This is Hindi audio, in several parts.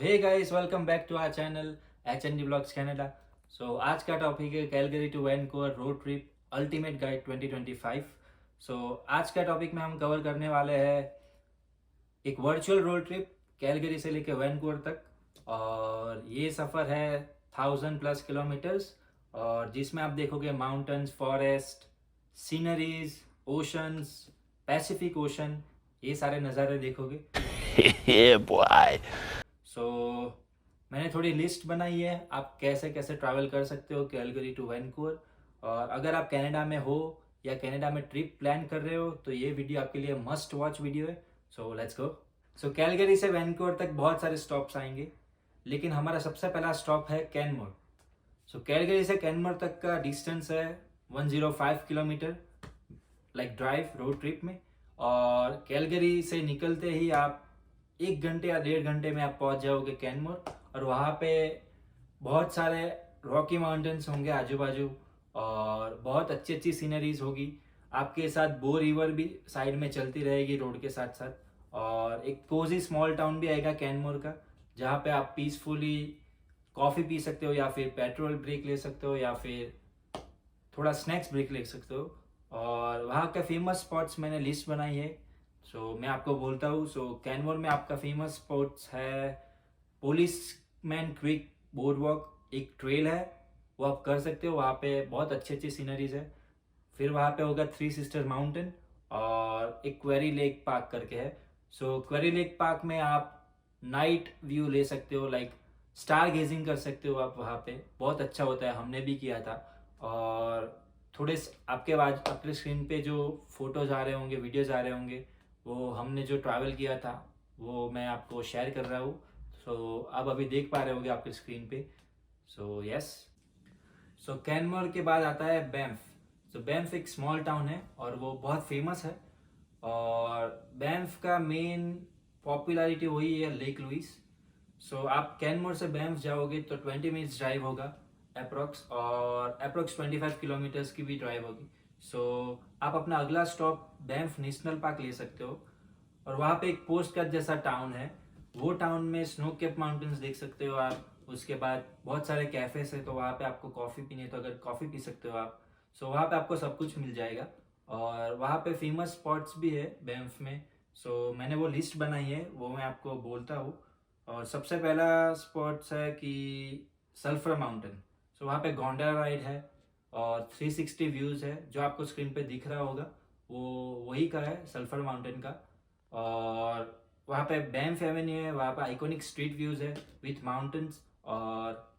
Hey guys, welcome back to our channel HND blogs Canada. So आज का टॉपिक है Calgary to Vancouver road trip ultimate guide 2025। So आज का टॉपिक में हम कवर करने वाले हैं एक वर्चुअल रोड ट्रिप कैलगरी से लेकर वैंकूवर तक। और ये सफ़र है 1000+ किलोमीटर्स, और जिसमें आप देखोगे mountains, forest, sceneries, oceans, Pacific ocean, ये सारे नज़ारे देखोगे। Yeah, boy. सो मैंने थोड़ी लिस्ट बनाई है आप कैसे कैसे ट्रैवल कर सकते हो कैलगरी टू वैंकूवर। और अगर आप कनाडा में हो या कनाडा में ट्रिप प्लान कर रहे हो तो ये वीडियो आपके लिए मस्ट वॉच वीडियो है। So let's go. So Calgary से वैंकूवर तक बहुत सारे स्टॉप्स आएंगे, लेकिन हमारा सबसे पहला स्टॉप है कैनमोर। सो कैलगरी से कैनमोर तक का डिस्टेंस है 105 kilometre, like drive road trip में। और कैलगरी से निकलते ही आप 1 घंटे या 1.5 घंटे में आप पहुंच जाओगे कैनमोर। और वहाँ पे बहुत सारे रॉकी माउंटेन्स होंगे आजू बाजू, और बहुत अच्छी अच्छी सीनरीज होगी। आपके साथ बो रिवर भी साइड में चलती रहेगी रोड के साथ साथ। और एक कोजी स्मॉल टाउन भी आएगा कैनमोर का, जहाँ पे आप पीसफुली कॉफ़ी पी सकते हो, या फिर पेट्रोल ब्रेक ले सकते हो, या फिर थोड़ा स्नैक्स ब्रेक ले सकते हो। और वहाँ के फेमस स्पॉट्स मैंने लिस्ट बनाई है। सो मैं आपको बोलता हूँ। सो कैनमोर में आपका फेमस स्पॉट्स है police man quick board walk, एक ट्रेल है, वो आप कर सकते हो। वहाँ पे बहुत अच्छी अच्छी सीनरीज है। फिर वहाँ पे होगा थ्री सिस्टर माउंटेन, और एक क्वेरी लेक पार्क करके है। सो क्वेरी लेक पार्क में आप नाइट व्यू ले सकते हो, लाइक स्टार गेजिंग कर सकते हो आप वहाँ पे। बहुत अच्छा होता है, हमने भी किया था। और थोड़े आपके बाद आपके स्क्रीन पे जो फोटोज आ रहे होंगे, वीडियोज आ रहे होंगे, वो हमने जो ट्रैवल किया था वो मैं आपको शेयर कर रहा हूँ। सो आप अभी देख पा रहे होंगे आपके स्क्रीन पे। So yes. सो कैनमोर के बाद आता है बैंफ। सो बैंफ एक स्मॉल टाउन है और वो बहुत फेमस है। और बैंफ का मेन पॉपुलैरिटी वही है लेक लुइस। सो आप कैनमोर से बैंफ जाओगे तो 20 मिनट्स ड्राइव होगा अप्रोक्स, और अप्रोक्स 25 किलोमीटर्स की भी ड्राइव होगी। सो आप अपना अगला स्टॉप बैंफ नेशनल पार्क ले सकते हो। और वहाँ पे एक पोस्ट कार्ड जैसा टाउन है, वो टाउन में स्नो केप माउंटेन्स देख सकते हो आप। उसके बाद बहुत सारे कैफेज है, तो वहाँ पे आपको कॉफ़ी पीनी है तो अगर कॉफ़ी पी सकते हो आप। सो वहाँ पे आपको सब कुछ मिल जाएगा। और वहाँ पे फेमस स्पॉट्स भी है बैंफ में। सो मैंने वो लिस्ट बनाई है, वो मैं आपको बोलता हूँ। और सबसे पहला स्पॉट्स है कि सल्फर माउंटेन। सो वहाँ पे गोंडा राइड है, और 360 व्यूज़ है जो आपको स्क्रीन पे दिख रहा होगा, वो वही का है सल्फर माउंटेन का। और वहाँ पे बैंफ एवेन्यू है, वहाँ पे आइकॉनिक स्ट्रीट व्यूज़ है विथ माउंटेन्स। और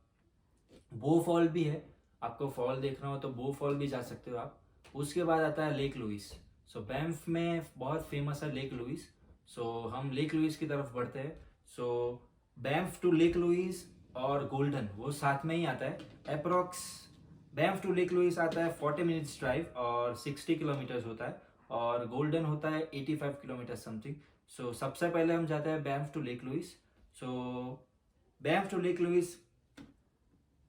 बो फॉल भी है, आपको फॉल देखना हो तो बो फॉल भी जा सकते हो आप। उसके बाद आता है लेक लुइस। सो बैंफ में बहुत फेमस है लेक लुइस। सो हम लेक लुइस की तरफ बढ़ते हैं। So Banff to Lake Louise और गोल्डन वो साथ में ही आता है approx. Banff to Lake Louise आता है 40 मिनट्स ड्राइव और 60 किलोमीटर्स होता है। और गोल्डन होता है 85 किलोमीटर समथिंग। सो सबसे पहले हम जाते हैं Banff to Lake Louise. So Banff to Lake Louise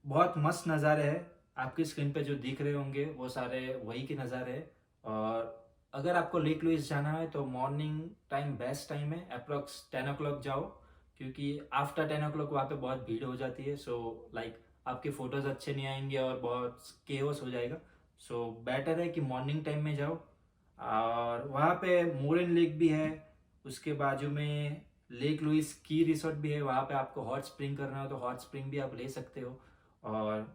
बहुत मस्त नज़ारे हैं। आपकी स्क्रीन पे जो दिख रहे होंगे वो सारे वही के नज़ारे हैं। और अगर आपको लेक लुइस जाना है तो मॉर्निंग टाइम बेस्ट टाइम है, अप्रोक्स 10 o'clock जाओ, क्योंकि आफ्टर 10 o'clock वहाँ पे बहुत भीड़ हो जाती है। सो लाइक आपके फ़ोटोज़ अच्छे नहीं आएंगे और बहुत केओस हो जाएगा। सो बेटर है कि मॉर्निंग टाइम में जाओ। और वहाँ पे मोरन लेक भी है, उसके बाजू में लेक लुइस की रिसोर्ट भी है। वहाँ पे आपको हॉट स्प्रिंग करना हो तो हॉट स्प्रिंग भी आप ले सकते हो। और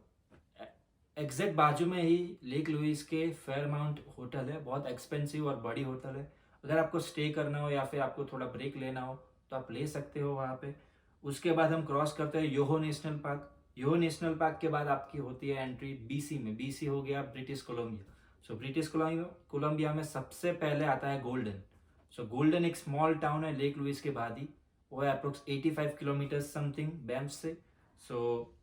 एग्जैक्ट बाजू में ही लेक लुइस के फेयरमाउंट होटल है, बहुत एक्सपेंसिव और बड़ी होटल है। अगर आपको स्टे करना हो या फिर आपको थोड़ा ब्रेक लेना हो तो आप ले सकते हो वहाँ पे। उसके बाद हम क्रॉस करते हैं Yoho national park. Yoho national park के बाद आपकी होती है एंट्री बीसी में। बीसी हो गया British Columbia. So British Columbia में सबसे पहले आता है गोल्डन। सो गोल्डन एक स्मॉल टाउन है लेक लुइस के बाद ही, वो है अप्रोक्स 85 किलोमीटर समथिंग बैंफ से। सो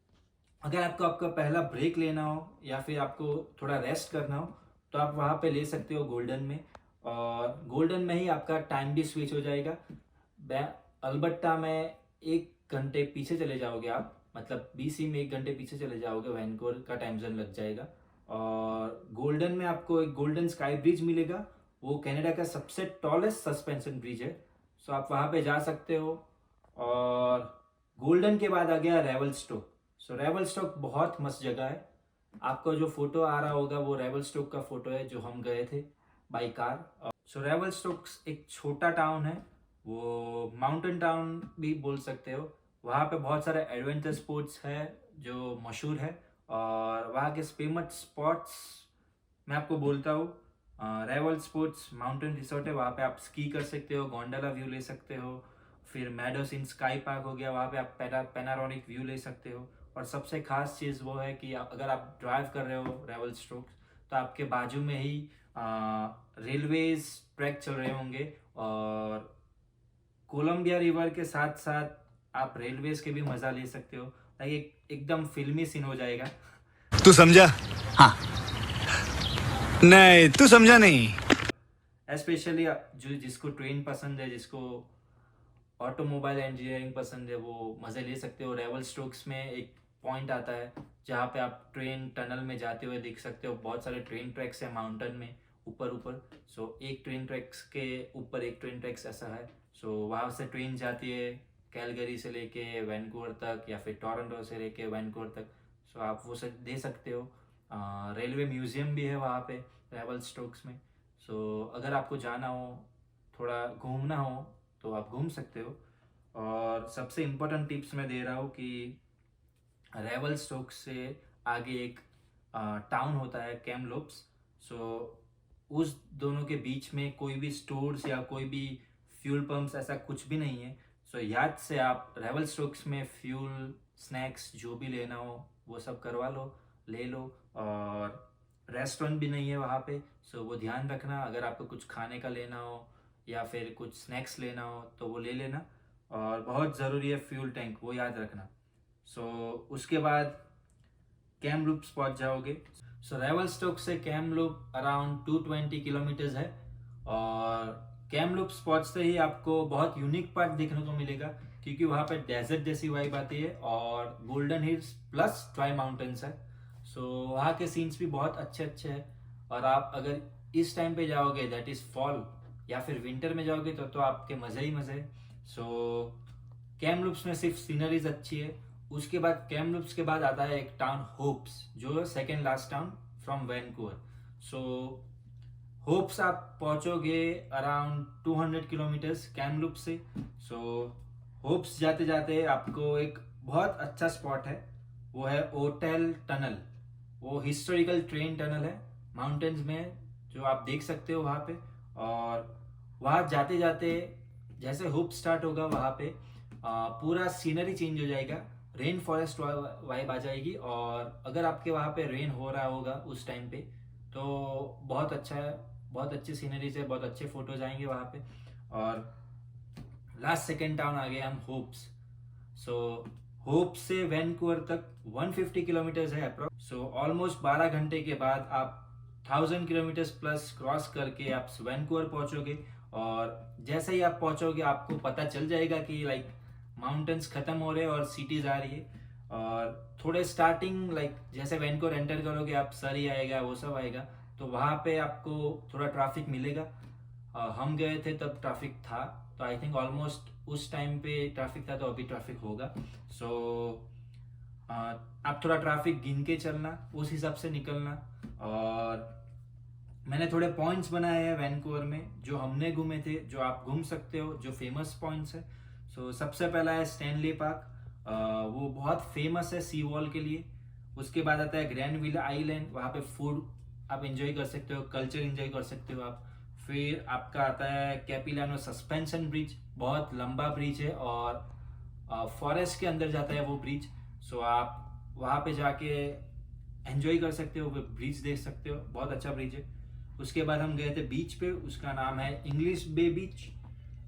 अगर आपको आपका पहला ब्रेक लेना हो या फिर आपको थोड़ा रेस्ट करना हो तो आप वहाँ पे ले सकते हो गोल्डन में। और गोल्डन में ही आपका टाइम भी स्विच हो जाएगा। अलबट्टा में 1 घंटे पीछे चले जाओगे आप, मतलब बीसी में 1 घंटे पीछे चले जाओगे, वैनकूवर का टाइम जोन लग जाएगा। और गोल्डन में आपको एक गोल्डन स्काई ब्रिज मिलेगा, वो कनाडा का सबसे टॉलेस्ट सस्पेंशन ब्रिज है। सो आप वहाँ पे जा सकते हो। और गोल्डन के बाद आ गया रेवलस्टोक। सो रेवलस्टोक बहुत मस्त जगह है। आपको जो फोटो आ रहा होगा वो रेवलस्टोक का फोटो है जो हम गए थे बाई कार। सो रेवलस्टोक एक छोटा टाउन है, वो माउंटेन टाउन भी बोल सकते हो। वहाँ पे बहुत सारे एडवेंचर स्पोर्ट्स है जो मशहूर है, और वहाँ के फेमस स्पॉट्स मैं आपको बोलता हूँ। रेवल स्पोर्ट्स माउंटेन रिसोर्ट है, वहाँ पे आप स्की कर सकते हो, गोंडोला व्यू ले सकते हो। फिर मैडोस इन स्काई पार्क हो गया, वहाँ पे आप पैनारोनिक व्यू ले सकते हो। और सबसे खास चीज़ वो है कि अगर आप ड्राइव कर रहे हो रेवल स्ट्रोक्स, तो आपके बाजू में ही रेलवेज ट्रैक चल रहे होंगे, और कोलंबिया रिवर के साथ साथ आप रेलवेज के भी मज़ा ले सकते हो। एकदम फिल्मी सीन हो जाएगा। तू समझा? हाँ। नहीं, तू समझा नहीं। स्पेशली जो जिसको ट्रेन पसंद है, जिसको ऑटोमोबाइल इंजीनियरिंग पसंद है, वो मज़े ले सकते हो। रेवल स्ट्रोक्स में एक पॉइंट आता है जहाँ पे आप ट्रेन टनल में जाते हुए देख सकते हो। बहुत सारे ट्रेन ट्रैक्स हैं माउंटेन में ऊपर ऊपर। सो एक ट्रेन ट्रैक्स के ऊपर एक ट्रेन ट्रैक्स ऐसा है। सो वहाँ से ट्रेन जाती है कैलगरी से लेके वैनकूवर तक, या फिर टोरंटो से लेके वैनकूवर तक। सो आप वो सब दे सकते हो। रेलवे म्यूज़ियम भी है वहाँ पे रेवल स्ट्रोक्स में। सो अगर आपको जाना हो, थोड़ा घूमना हो, तो आप घूम सकते हो। और सबसे इम्पोर्टेंट टिप्स मैं दे रहा हूँ कि रेवल स्टोक से आगे एक टाउन होता है कैमलोप्स। सो उस दोनों के बीच में कोई भी स्टोर्स या कोई भी फ्यूल पंप्स ऐसा कुछ भी नहीं है। सो याद से आप रेवल स्टोक्स में फ्यूल स्नैक्स जो भी लेना हो वो सब करवा लो, ले लो। और रेस्टोरेंट भी नहीं है वहाँ पे। सो वो ध्यान रखना, अगर आपको कुछ खाने का लेना हो या फिर कुछ स्नैक्स लेना हो तो वो ले लेना। और बहुत ज़रूरी है फ्यूल टैंक, वो याद रखना। सो उसके बाद कैमलूप्स पहुंच जाओगे। सो रेवलस्टोक से कैमलूप अराउंड 220 किलोमीटर्स है। और कैमलूप्स पहुंचते ही आपको बहुत यूनिक पार्ट देखने को मिलेगा, क्योंकि वहाँ पे डेजर्ट जैसी वाइब आती है और golden hills plus try mountains है। सो वहाँ के सीन्स भी बहुत अच्छे अच्छे हैं। और आप अगर इस टाइम पे जाओगे, दैट इज़ फॉल या फिर विंटर में जाओगे, तो आपके मज़े ही मज़े। सो कैमलूप्स में सिर्फ सीनरीज अच्छी है। उसके बाद कैमलूप्स के बाद आता है एक टाउन होप्स, जो second last town from Vancouver. So hopes आप पहुंचोगे अराउंड 200 किलोमीटर्स कैमलूप से। सो होप्स जाते जाते आपको एक बहुत अच्छा स्पॉट है, वो है ओटेल टनल। वो हिस्टोरिकल ट्रेन टनल है माउंटेन्स में, जो आप देख सकते हो वहाँ पे। और वहाँ जाते जाते जैसे होप स्टार्ट होगा वहाँ पे पूरा सीनरी चेंज हो जाएगा, रेन फॉरेस्ट वाइब आ जाएगी। और अगर आपके वहाँ पे रेन हो रहा होगा उस टाइम पे, तो बहुत अच्छा है, बहुत अच्छी सीनरी से बहुत अच्छे फोटोज आएंगे वहाँ पे। और लास्ट सेकेंड टाउन आ गए हम होप्स। सो होप से वैनकूवर तक 150 किलोमीटर्स है अप्रोक्स। सो ऑलमोस्ट 12 घंटे के बाद आप 1000 किलोमीटर्स प्लस क्रॉस करके आप वैनकूवर पहुंचोगे। और जैसे ही आप पहुंचोगे आपको पता चल जाएगा कि लाइक माउंटेन्स खत्म हो रहे हैं और सिटीज आ रही है। और थोड़े स्टार्टिंग लाइक जैसे वैनकूवर एंटर करोगे आप सरी आएगा, वो सब आएगा, तो वहाँ पे आपको थोड़ा ट्रैफिक मिलेगा। हम गए थे तब ट्रैफिक था, तो आई थिंक ऑलमोस्ट उस टाइम पे ट्रैफिक था, तो अभी ट्रैफिक होगा। सो आप थोड़ा ट्रैफिक गिन के चलना, उस हिसाब से निकलना। और मैंने थोड़े पॉइंट्स बनाए हैं वैनकूवर में जो हमने घूमे थे, जो आप घूम सकते हो, जो फेमस पॉइंट्स है। सो सबसे पहला है स्टैनली पार्क। वो बहुत फेमस है सी वॉल के लिए। उसके बाद आता है ग्रैनविल आइलैंड, वहाँ पे फूड आप एंजॉय कर सकते हो, कल्चर एंजॉय कर सकते हो आप। फिर आपका आता है कैपिलानो सस्पेंशन ब्रिज, बहुत लंबा ब्रिज है और फॉरेस्ट के अंदर जाता है वो ब्रिज। सो आप वहाँ पे जाके एंजॉय कर सकते हो, वो ब्रिज देख सकते हो, बहुत अच्छा ब्रिज है। उसके बाद हम गए थे बीच पे, उसका नाम है इंग्लिश बे बीच।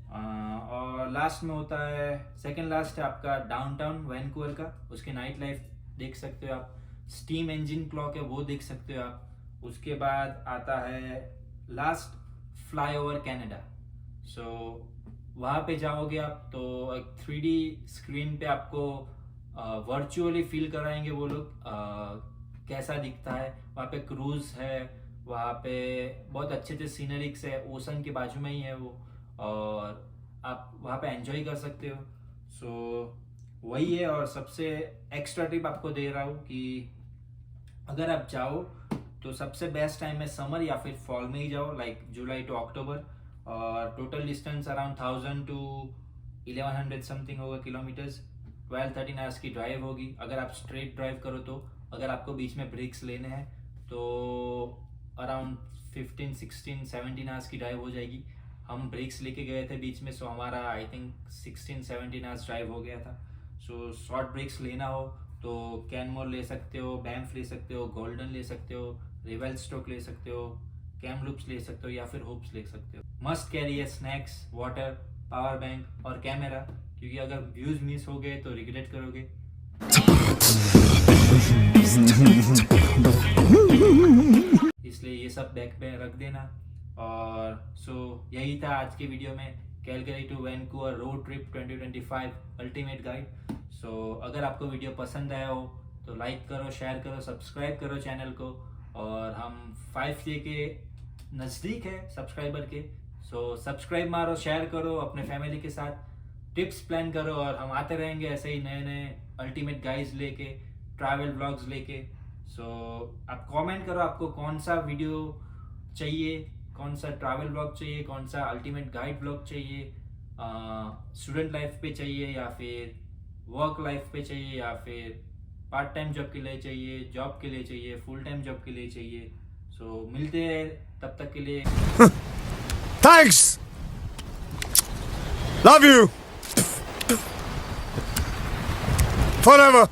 और लास्ट में होता है, सेकंड लास्ट है आपका डाउनटाउन वैनकूवर का, उसके नाइट लाइफ देख सकते हो आप। स्टीम इंजन क्लॉक है वो देख सकते हो आप। उसके बाद आता है लास्ट फ्लाईओवर कनाडा। सो वहाँ पे जाओगे आप तो एक 3D स्क्रीन पे आपको वर्चुअली फील कराएंगे वो लोग कैसा दिखता है। वहाँ पे क्रूज है, वहाँ पे बहुत अच्छे अच्छे सीनरिक्स है, ओशन के बाजू में ही है वो, और आप वहाँ पे एंजॉय कर सकते हो। सो वही है। और सबसे एक्स्ट्रा टिप आपको दे रहा हूँ कि अगर आप जाओ तो सबसे बेस्ट टाइम है समर या फिर फॉल में ही जाओ, लाइक जुलाई टू अक्टूबर। और total distance around 1000 to 1100 something होगा किलोमीटर्स। 12-13 आवर्स की ड्राइव होगी अगर आप स्ट्रेट ड्राइव करो तो। अगर आपको बीच में ब्रेक्स लेने हैं तो अराउंड 15-16-17 आवर्स की ड्राइव हो जाएगी। हम ब्रेक्स लेके गए थे बीच में, सो हमारा आई थिंक 16-17 आवर्स ड्राइव हो गया था। सो शॉर्ट ब्रेक्स लेना हो तो कैनमोर ले सकते हो, बैंफ ले सकते हो, गोल्डन ले सकते हो, रिवेल स्टोक ले सकते हो, कैमलूप्स ले सकते हो या फिर हुप्स ले सकते हो। मस्ट कैरी है स्नैक्स, वाटर, पावर बैंक और कैमरा, क्योंकि अगर व्यूज मिस हो गए तो रिग्रेट करोगे। इसलिए ये सब बैग पे रख देना। और यही था आज के वीडियो में Calgary to Vancouver road trip 2025 ultimate guide. अगर आपको वीडियो पसंद आया हो तो लाइक करो, शेयर करो, सब्सक्राइब करो चैनल को। और हम 5K के नज़दीक है सब्सक्राइबर के। सब्सक्राइब मारो, शेयर करो अपने फैमिली के साथ, टिप्स प्लान करो। और हम आते रहेंगे ऐसे ही नए नए अल्टीमेट गाइड्स लेके, ट्रैवल व्लॉग्स लेके। आप कमेंट करो आपको कौन सा वीडियो चाहिए, कौन सा ट्रैवल व्लॉग चाहिए, कौन सा अल्टीमेट गाइड व्लॉग चाहिए, स्टूडेंट लाइफ पे चाहिए या फिर वर्क लाइफ पे चाहिए या फिर पार्ट टाइम जॉब के लिए चाहिए, जॉब के लिए चाहिए, फुल टाइम जॉब के लिए चाहिए। मिलते हैं तब तक के लिए। Thanks, love you forever.